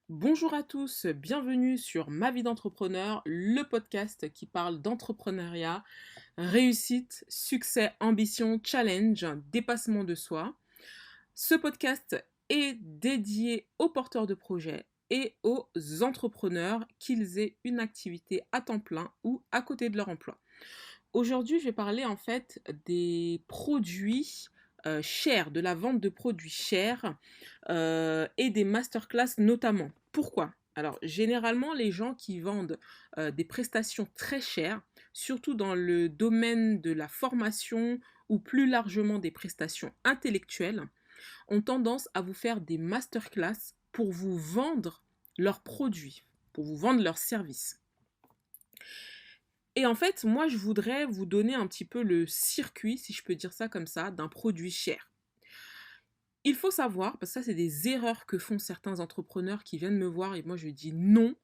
Bonjour à tous, bienvenue sur Ma vie d'entrepreneur, le podcast qui parle d'entrepreneuriat, réussite, succès, ambition, challenge, dépassement de soi. Ce podcast est dédié aux porteurs de projets et aux entrepreneurs, qu'ils aient une activité à temps plein ou à côté de leur emploi. Aujourd'hui, je vais parler en fait des produits chers, de la vente de produits chers et des masterclass notamment. Pourquoi? Alors, généralement, les gens qui vendent des prestations très chères, surtout dans le domaine de la formation ou plus largement des prestations intellectuelles, ont tendance à vous faire des masterclass pour vous vendre leurs produits, pour vous vendre leurs services. Et en fait, moi, je voudrais vous donner un petit peu le circuit, si je peux dire ça comme ça, d'un produit cher. Il faut savoir, parce que ça, c'est des erreurs que font certains entrepreneurs qui viennent me voir et moi, je dis non,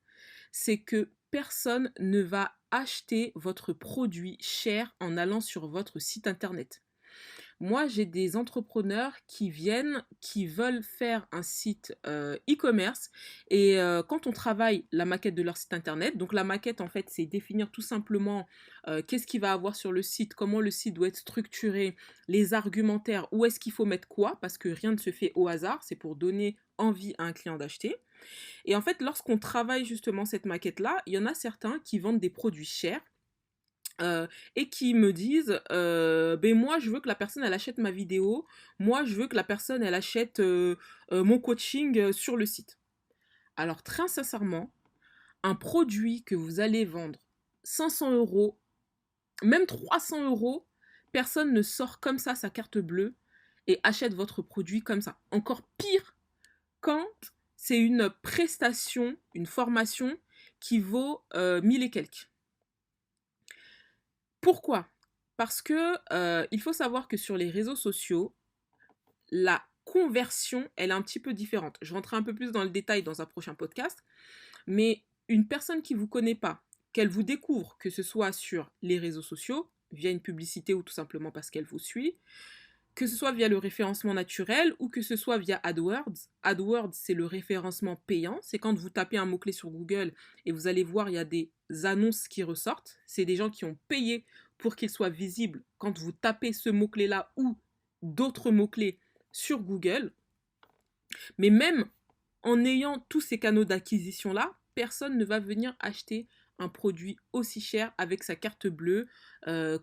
c'est que personne ne va acheter votre produit cher en allant sur votre site internet. Moi, j'ai des entrepreneurs qui viennent, qui veulent faire un site e-commerce et quand on travaille la maquette de leur site internet, donc la maquette en fait c'est définir tout simplement qu'est-ce qu'il va avoir sur le site, comment le site doit être structuré, les argumentaires, où est-ce qu'il faut mettre quoi, parce que rien ne se fait au hasard, c'est pour donner envie à un client d'acheter. Et en fait, lorsqu'on travaille justement cette maquette-là, il y en a certains qui vendent des produits chers et qui me disent ben moi je veux que la personne elle achète ma vidéo, moi je veux que la personne elle achète mon coaching sur le site. Alors très sincèrement, un produit que vous allez vendre 500 €, même 300 €, personne ne sort comme ça sa carte bleue et achète votre produit comme ça. Encore pire quand c'est une prestation, une formation qui vaut 1000 et quelques. Pourquoi? Parce que il faut savoir que sur les réseaux sociaux, la conversion, elle est un petit peu différente. Je rentrerai un peu plus dans le détail dans un prochain podcast, mais une personne qui ne vous connaît pas, qu'elle vous découvre, que ce soit sur les réseaux sociaux, via une publicité ou tout simplement parce qu'elle vous suit, que ce soit via le référencement naturel ou que ce soit via AdWords. AdWords, c'est le référencement payant. C'est quand vous tapez un mot-clé sur Google et vous allez voir, il y a des annonces qui ressortent. C'est des gens qui ont payé pour qu'ils soient visibles quand vous tapez ce mot-clé-là ou d'autres mots-clés sur Google. Mais même en ayant tous ces canaux d'acquisition-là, personne ne va venir acheter un produit aussi cher avec sa carte bleue,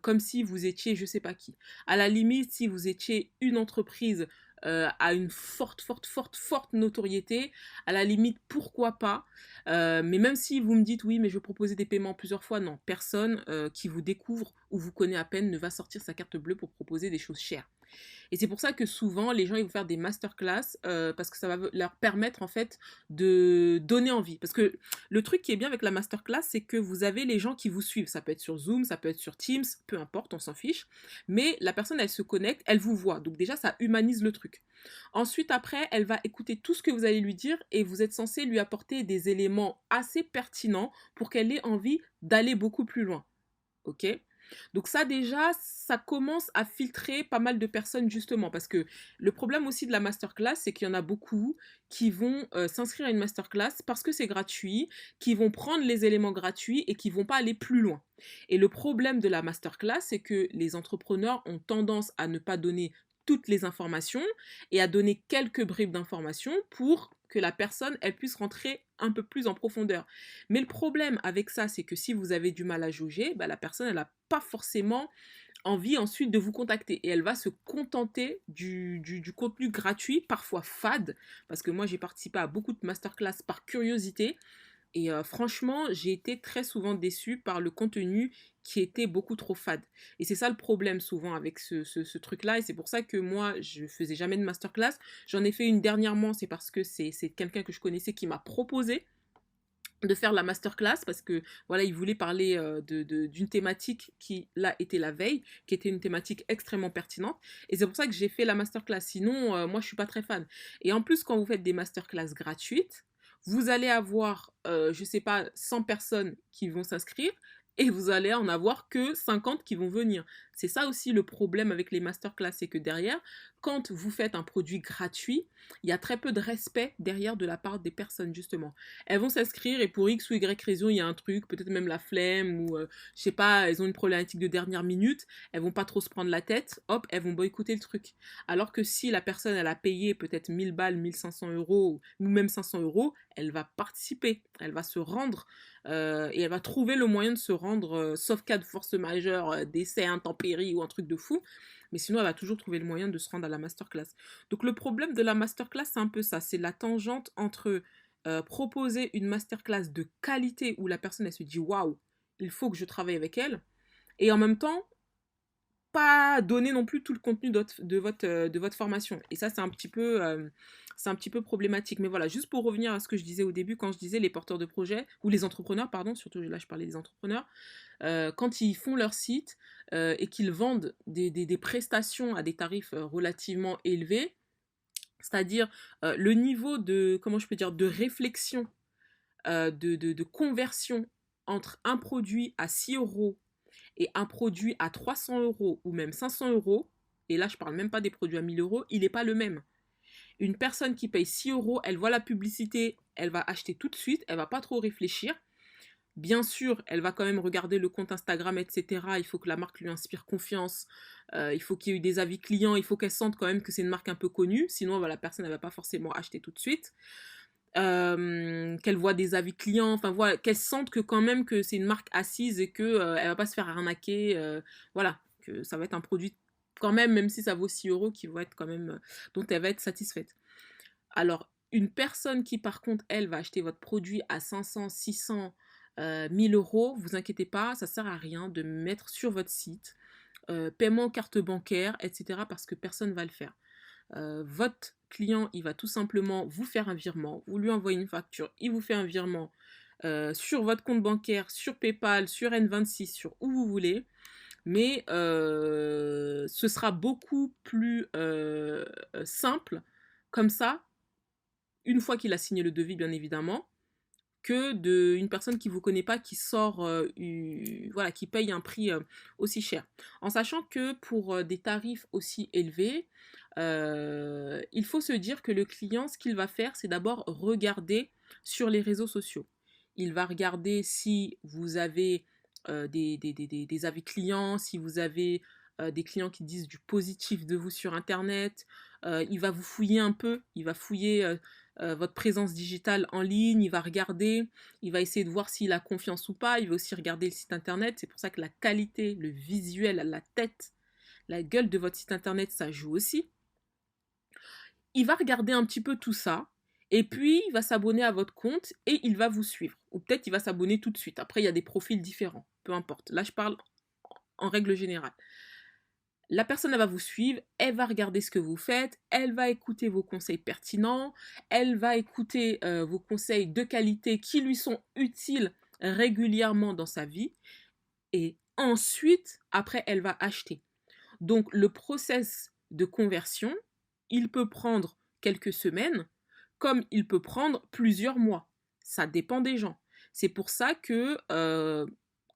comme si vous étiez je sais pas qui. À la limite, si vous étiez une entreprise à une forte notoriété, à la limite, pourquoi pas. Mais même si vous me dites oui, mais je vais proposer des paiements plusieurs fois, non, personne qui vous découvre ou vous connaît à peine ne va sortir sa carte bleue pour proposer des choses chères. Et c'est pour ça que souvent, les gens ils vont faire des masterclass parce que ça va leur permettre en fait de donner envie. Parce que le truc qui est bien avec la masterclass, c'est que vous avez les gens qui vous suivent. Ça peut être sur Zoom, ça peut être sur Teams, peu importe, on s'en fiche. Mais la personne, elle se connecte, elle vous voit. Donc déjà, ça humanise le truc. Ensuite, après, elle va écouter tout ce que vous allez lui dire et vous êtes censé lui apporter des éléments assez pertinents pour qu'elle ait envie d'aller beaucoup plus loin. Ok? Donc ça déjà, ça commence à filtrer pas mal de personnes justement parce que le problème aussi de la masterclass, c'est qu'il y en a beaucoup qui vont s'inscrire à une masterclass parce que c'est gratuit, qui vont prendre les éléments gratuits et qui vont pas aller plus loin. Et le problème de la masterclass, c'est que les entrepreneurs ont tendance à ne pas donner toutes les informations et à donner quelques bribes d'informations pour que la personne elle puisse rentrer un peu plus en profondeur. Mais le problème avec ça, c'est que si vous avez du mal à jauger, bah, la personne elle n'a pas forcément envie ensuite de vous contacter et elle va se contenter du contenu gratuit, parfois fade, parce que moi j'ai participé à beaucoup de masterclass par curiosité et franchement, j'ai été très souvent déçue par le contenu qui était beaucoup trop fade. Et c'est ça le problème souvent avec ce truc-là. Et c'est pour ça que moi, je faisais jamais de masterclass. J'en ai fait une dernièrement, c'est parce que c'est quelqu'un que je connaissais qui m'a proposé de faire la masterclass parce que voilà il voulait parler d'une thématique qui là était la veille, qui était une thématique extrêmement pertinente et c'est pour ça que j'ai fait la masterclass. Sinon moi je suis pas très fan. Et en plus quand vous faites des masterclass gratuites, vous allez avoir je sais pas 100 personnes qui vont s'inscrire et vous allez en avoir que 50 qui vont venir. C'est ça aussi le problème avec les masterclass, c'est que derrière, quand vous faites un produit gratuit, il y a très peu de respect derrière de la part des personnes, justement. Elles vont s'inscrire et pour X ou Y raison, il y a un truc, peut-être même la flemme ou je sais pas, elles ont une problématique de dernière minute, elles vont pas trop se prendre la tête, hop, elles vont boycotter le truc. Alors que si la personne, elle a payé peut-être 1000 balles, 1500 euros ou même 500 euros, elle va participer, elle va se rendre et elle va trouver le moyen de se rendre, sauf cas de force majeure, décès, intempérie ou un truc de fou. Mais sinon, elle va toujours trouver le moyen de se rendre à la masterclass. Donc le problème de la masterclass, c'est un peu ça. C'est la tangente entre proposer une masterclass de qualité où la personne, elle se dit, waouh, il faut que je travaille avec elle. Et en même temps, pas donner non plus tout le contenu de votre formation. Et ça, c'est un petit peu problématique. Mais voilà, juste pour revenir à ce que je disais au début, quand je disais les porteurs de projets, ou les entrepreneurs, pardon, surtout là, je parlais des entrepreneurs, quand ils font leur site et qu'ils vendent des prestations à des tarifs relativement élevés, c'est-à-dire le niveau de, comment je peux dire, de réflexion, de conversion entre un produit à 6 euros et un produit à 300 euros ou même 500 euros, et là je parle même pas des produits à 1000 euros, il n'est pas le même. Une personne qui paye 6 euros, elle voit la publicité, elle va acheter tout de suite, elle va pas trop réfléchir. Bien sûr, elle va quand même regarder le compte Instagram, etc. Il faut que la marque lui inspire confiance. Il faut qu'il y ait eu des avis clients. Il faut qu'elle sente quand même que c'est une marque un peu connue. Sinon, la personne, elle va pas forcément acheter tout de suite. Qu'elle voit des avis clients. Enfin, voilà, qu'elle sente que quand même que c'est une marque assise et que elle va pas se faire arnaquer. Voilà, que ça va être un produit quand même, même si ça vaut 6 euros, qui va être quand même, dont elle va être satisfaite. Alors, une personne qui, par contre, elle, va acheter votre produit à 500, 600, 1000 euros, vous inquiétez pas, ça sert à rien de mettre sur votre site paiement carte bancaire, etc. parce que personne ne va le faire. Votre client, il va tout simplement vous faire un virement, vous lui envoyez une facture, il vous fait un virement sur votre compte bancaire, sur PayPal, sur N26, sur où vous voulez. Mais ce sera beaucoup plus simple comme ça une fois qu'il a signé le devis, bien évidemment, que une personne qui ne vous connaît pas, qui sort, voilà, qui paye un prix aussi cher. En sachant que pour des tarifs aussi élevés, il faut se dire que le client, ce qu'il va faire, c'est d'abord regarder sur les réseaux sociaux. Il va regarder si vous avez des avis clients, si vous avez des clients qui disent du positif de vous sur Internet. Il va vous fouiller un peu, il va fouiller votre présence digitale en ligne, il va regarder, il va essayer de voir s'il a confiance ou pas, il va aussi regarder le site internet, c'est pour ça que la qualité, le visuel, la tête, la gueule de votre site internet, ça joue aussi. Il va regarder un petit peu tout ça, et puis il va s'abonner à votre compte et il va vous suivre. Ou peut-être il va s'abonner tout de suite. Après, il y a des profils différents, peu importe. Là, je parle en règle générale. La personne, elle va vous suivre, elle va regarder ce que vous faites, elle va écouter vos conseils pertinents, elle va écouter vos conseils de qualité qui lui sont utiles régulièrement dans sa vie. Et ensuite, après, elle va acheter. Donc, le process de conversion, il peut prendre quelques semaines, comme il peut prendre plusieurs mois. Ça dépend des gens. C'est pour ça que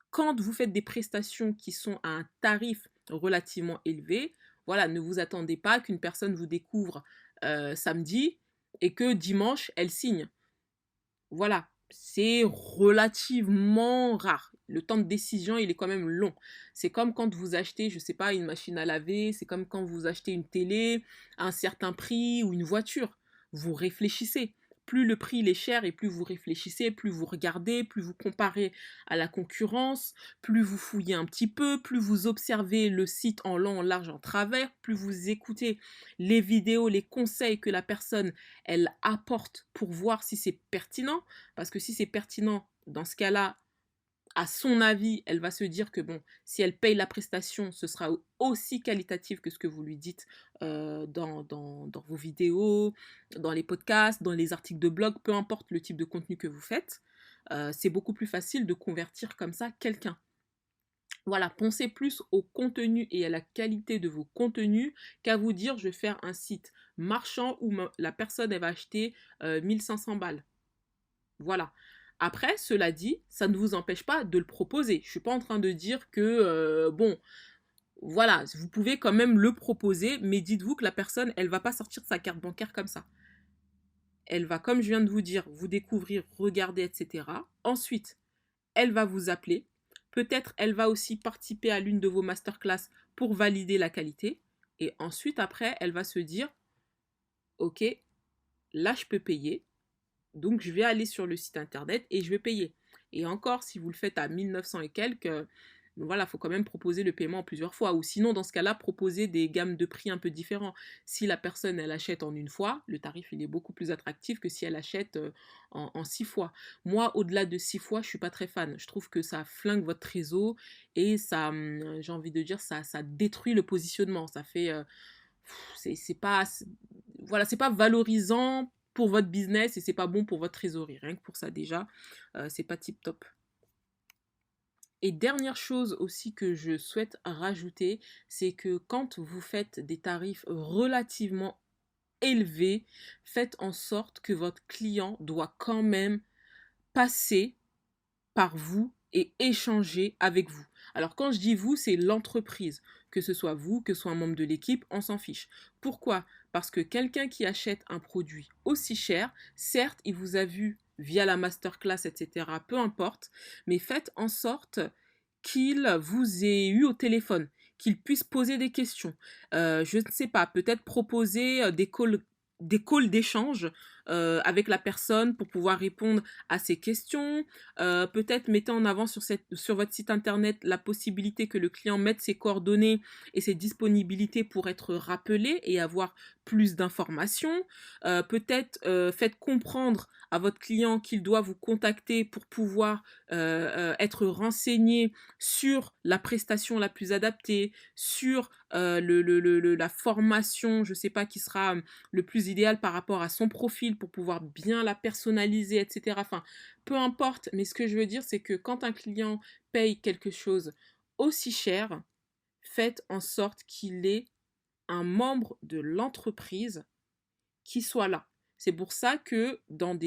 quand vous faites des prestations qui sont à un tarif relativement élevé, voilà, ne vous attendez pas qu'une personne vous découvre samedi et que dimanche, elle signe. Voilà, c'est relativement rare. Le temps de décision, il est quand même long. C'est comme quand vous achetez, je sais pas, une machine à laver, c'est comme quand vous achetez une télé à un certain prix ou une voiture. Vous réfléchissez. Plus le prix il est cher et plus vous réfléchissez, plus vous regardez, plus vous comparez à la concurrence, plus vous fouillez un petit peu, plus vous observez le site en long, en large, en travers, plus vous écoutez les vidéos, les conseils que la personne elle apporte pour voir si c'est pertinent. Parce que si c'est pertinent, dans ce cas-là, à son avis, elle va se dire que bon, si elle paye la prestation, ce sera aussi qualitatif que ce que vous lui dites dans vos vidéos, dans les podcasts, dans les articles de blog, peu importe le type de contenu que vous faites. C'est beaucoup plus facile de convertir comme ça quelqu'un. Voilà, pensez plus au contenu et à la qualité de vos contenus qu'à vous dire je vais faire un site marchand où la personne elle va acheter 1500 balles. Voilà. Après, cela dit, ça ne vous empêche pas de le proposer. Je suis pas en train de dire que, bon, voilà, vous pouvez quand même le proposer, mais dites-vous que la personne, elle va pas sortir sa carte bancaire comme ça. Elle va, comme je viens de vous dire, vous découvrir, regarder, etc. Ensuite, elle va vous appeler. Peut-être elle va aussi participer à l'une de vos masterclass pour valider la qualité. Et ensuite, après, elle va se dire, OK, là, je peux payer. Donc, je vais aller sur le site internet et je vais payer. Et encore, si vous le faites à 1900 et quelques, voilà, il faut quand même proposer le paiement en plusieurs fois. Ou sinon, dans ce cas-là, proposer des gammes de prix un peu différents. Si la personne, elle achète en une fois, le tarif, il est beaucoup plus attractif que si elle achète en 6 fois. Moi, au-delà de 6 fois, je suis pas très fan. Je trouve que ça flingue votre réseau et ça, j'ai envie de dire, ça détruit le positionnement. Ça fait... c'est pas... Voilà, c'est pas valorisant pour votre business et c'est pas bon pour votre trésorerie. Rien que pour ça déjà, c'est pas tip top. Et dernière chose aussi que je souhaite rajouter, c'est que quand vous faites des tarifs relativement élevés, faites en sorte que votre client doit quand même passer par vous et échanger avec vous. Alors quand je dis vous, c'est l'entreprise. Que ce soit vous, que ce soit un membre de l'équipe, on s'en fiche. Pourquoi? Parce que quelqu'un qui achète un produit aussi cher, certes, il vous a vu via la masterclass, etc., peu importe, mais faites en sorte qu'il vous ait eu au téléphone, qu'il puisse poser des questions. Je ne sais pas, peut-être proposer des calls d'échange avec la personne pour pouvoir répondre à ses questions. Peut-être mettez en avant sur votre site internet la possibilité que le client mette ses coordonnées et ses disponibilités pour être rappelé et avoir plus d'informations. Peut-être faites comprendre à votre client qu'il doit vous contacter pour pouvoir être renseigné sur la prestation la plus adaptée, sur la formation, je ne sais pas, qui sera le plus idéal par rapport à son profil pour pouvoir bien la personnaliser, etc. Enfin, peu importe, mais ce que je veux dire, c'est que quand un client paye quelque chose aussi cher, faites en sorte qu'il ait un membre de l'entreprise qui soit là. C'est pour ça que dans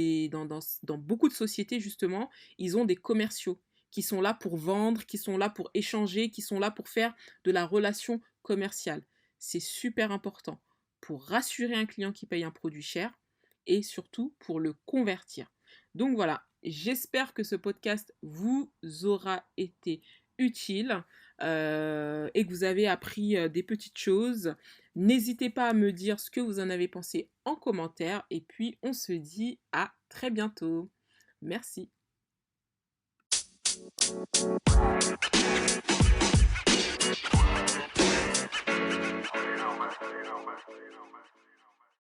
beaucoup de sociétés, justement, ils ont des commerciaux qui sont là pour vendre, qui sont là pour échanger, qui sont là pour faire de la relation commerciale. C'est super important pour rassurer un client qui paye un produit cher et surtout pour le convertir. Donc voilà, j'espère que ce podcast vous aura été utile et que vous avez appris des petites choses. N'hésitez pas à me dire ce que vous en avez pensé en commentaire et puis on se dit à très bientôt. Merci.